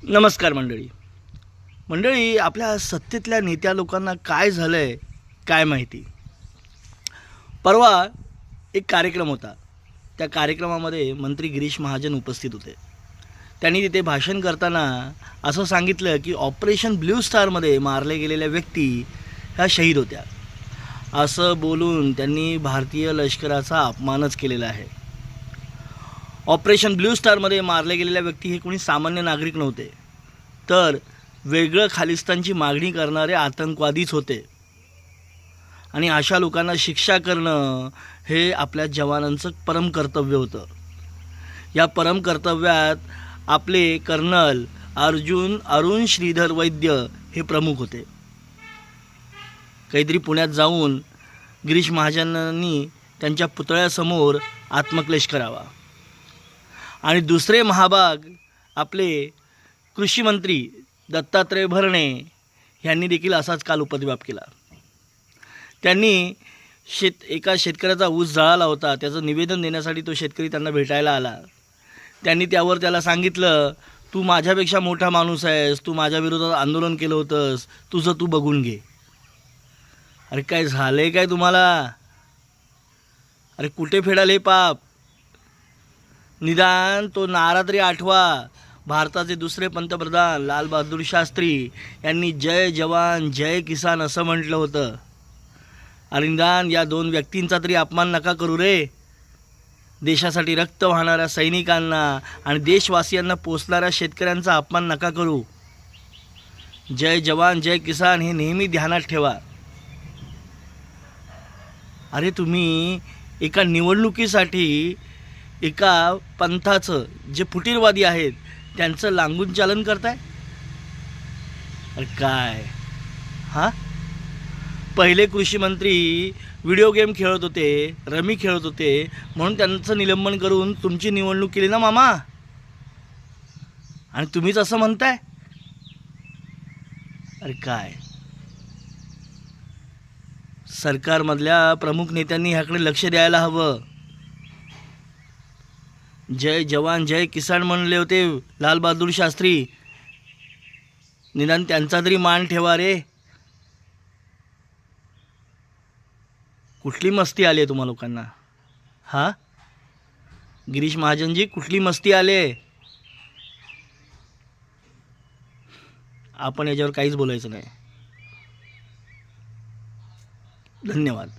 नमस्कार मंडळी, आपल्या सत्तेतल्या नेत्या लोकांना काय झालं आहे काय माहिती. परवा एक कार्यक्रम होता. त्या कार्यक्रमामध्ये मंत्री गिरीश महाजन उपस्थित होते. त्यांनी तिथे भाषण करताना असं सांगितलं की ऑपरेशन ब्ल्यू स्टारमध्ये मारले गेलेल्या व्यक्ती ह्या शहीद होत्या. असं बोलून त्यांनी भारतीय लष्कराचा अपमानच केलेला आहे. ऑपरेशन ब्ल्यू स्टारमध्ये मारले गेलेल्या व्यक्ती हे कोणी सामान्य नागरिक नव्हते, तर वेगळं खालिस्तानची मागणी करणारे आतंकवादीच होते. आणि अशा लोकांना शिक्षा करणं हे आपल्या जवानांचं परम कर्तव्य होतं. या परम कर्तव्यात आपले कर्नल अरुण श्रीधर वैद्य हे प्रमुख होते. काहीतरी पुण्यात जाऊन गिरीश महाजनांनी त्यांच्या पुतळ्यासमोर आत्मक्लेश करावा. आणि दुसरे महाभाग आपले कृषी मंत्री दत्तात्रय भरणे यांनी देखील असाच काल उपद्व्याप केला. त्यांनी एका शेतकऱ्याचा ऊस जळाला होता, त्याचं निवेदन देण्यासाठी तो शेतकरी त्यांना भेटायला आला. त्यांनी त्याला सांगितलं, तू माझ्यापेक्षा मोठा माणूस आहेस, तू माझ्या विरोधात आंदोलन केलं होतंस, तुझं तू बघून घे. अरे काय झालंय काय तुम्हाला? अरे कुठे फेडाल हे पाप? निदान तो नारा तरी आठवा. भारताचे दुसरे पंतप्रधान लालबहादूर शास्त्री यांनी जय जवान जय किसान असं म्हटलं होतं. आणि निदान या दोन व्यक्तींचा तरी अपमान नका करू रे. देशासाठी रक्त वाहणाऱ्या सैनिकांना आणि देशवासियांना पोचणाऱ्या शेतकऱ्यांचा अपमान नका करू. जय जवान जय किसान हे नेहमी ध्यानात ठेवा. अरे तुम्ही एका निवडणुकीसाठी एका पंथाचं जे फुटीरवादी आहेत त्यांचं लागून चालन करताय. अरे काय पहिले कृषी मंत्री व्हिडिओ गेम खेळत होते, रमी खेळत होते म्हणून त्यांचं निलंबन करून तुमची निवडणूक केली ना मामा, आणि तुम्हीच असं म्हणताय. अरे काय, सरकारमधल्या प्रमुख नेत्यांनी ह्याकडे लक्ष द्यायला हवं. जय जवान जय किसान म्हणले होते लालबहादूर शास्त्री, निदान त्यांचा तरी मान ठेवा रे. कुठली मस्ती आली आहे तुम्हा लोकांना? गिरीश महाजनजी, कुठली मस्ती आले? आपण याच्यावर काहीच बोलायचं नाही. धन्यवाद.